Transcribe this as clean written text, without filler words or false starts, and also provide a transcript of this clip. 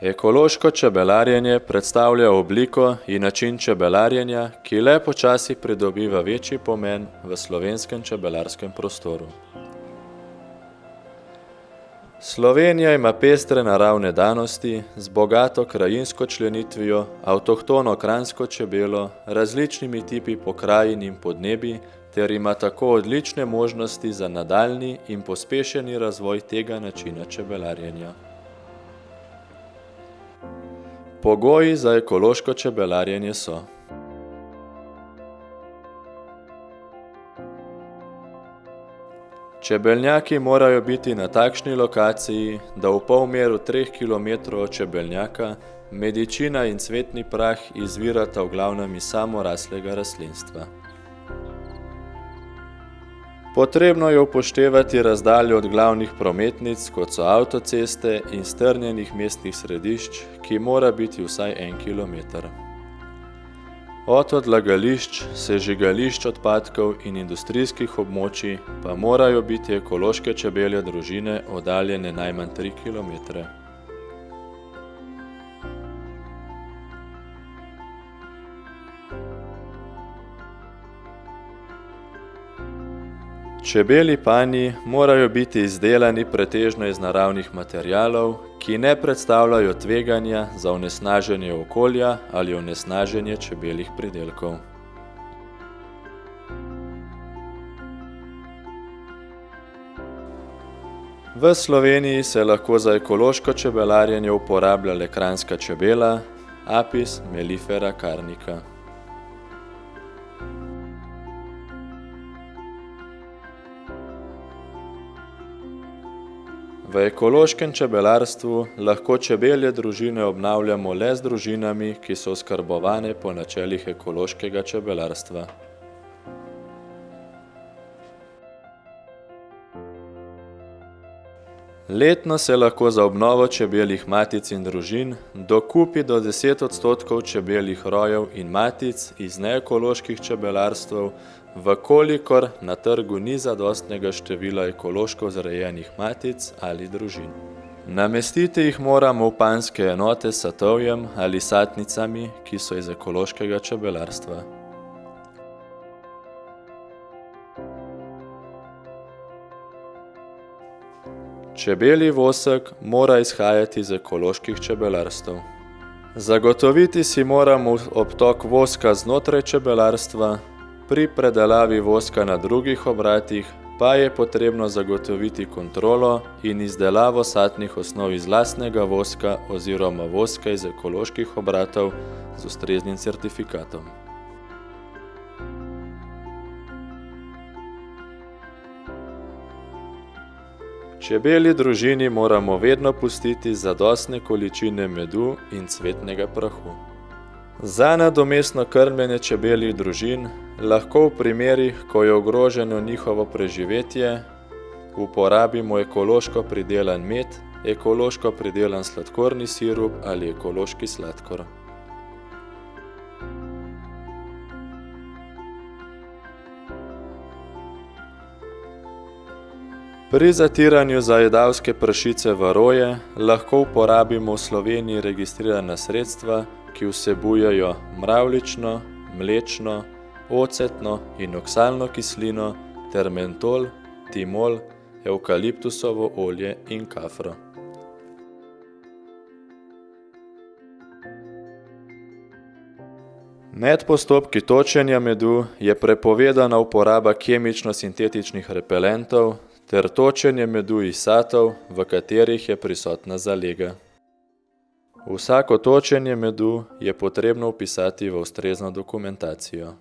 Ekološko čebelarjenje predstavlja obliko in način čebelarjenja, ki le počasi pridobiva večji pomen v slovenskem čebelarskem prostoru. Slovenija ima pestre naravne danosti z bogato krajinsko členitvijo, avtohtono kranjsko čebelo, različnimi tipi pokrajin in podnebij ter ima tako odlične možnosti za nadaljnji in pospešeni razvoj tega načina čebelarjenja. Pogoji za ekološko čebelarjenje so: čebelnjaki morajo biti na takšni lokaciji, da v polmeru 3 km od čebelnjaka medičina in cvetni prah izvirata v glavnem iz samoraslega rastlinstva. Potrebno je upoštevati razdaljo od glavnih prometnic, kot so avtoceste in strnjenih mestnih središč, ki mora biti vsaj 1 km. Od odlagališč, sežigališč odpadkov in industrijskih območij pa morajo biti ekološke čebelje družine oddaljene najmanj 3 km. Čebelji panji morajo biti izdelani pretežno iz naravnih materialov, ki ne predstavljajo tveganja za onesnaženje okolja ali onesnaženje čebeljih pridelkov. V Sloveniji se lahko za ekološko čebelarjenje uporablja le kranjska čebela, Apis mellifera carnica. V ekološkem čebelarstvu lahko čebelje družine obnavljamo le z družinami, ki so oskrbovane po načelih ekološkega čebelarstva. Letno se lahko za obnovo čebeljih matic in družin dokupi do 10% čebeljih rojev in matic iz neekoloških čebelarstv, vkolikor na trgu ni zadostnega števila ekološko vzrejenih matic ali družin. Namestiti jih moramo v panjske enote s satovjem ali satnicami, ki so iz ekološkega čebelarstva. Čebelji vosek mora izhajati iz ekoloških čebelarstev. Zagotoviti si moramo obtok voska znotraj čebelarstva, pri predelavi voska na drugih obratih pa je potrebno zagotoviti kontrolo in izdelavo satnih osnov iz lastnega voska oziroma voska iz ekoloških obratov z ustreznim certifikatom. Čebelji družini moramo vedno pustiti zadostne količine medu in cvetnega prahu. Za nadomestno krmljenje čebeljih družin lahko v primerih, ko je ogroženo njihovo preživetje, uporabimo ekološko pridelan med, ekološko pridelan sladkorni sirup ali ekološki sladkor. Pri zatiranju zajedavske pršice v roje lahko uporabimo v Sloveniji registrirana sredstva, ki vsebujejo mravljično, mlečno, ocetno in oksalno kislino ter mentol, timol, evkaliptusovo olje in kafro. Med postopki točenja medu je prepovedana uporaba kemično-sintetičnih repelentov ter točenje medu iz satov, v katerih je prisotna zalega. Vsako točenje medu je potrebno vpisati v ustrezno dokumentacijo.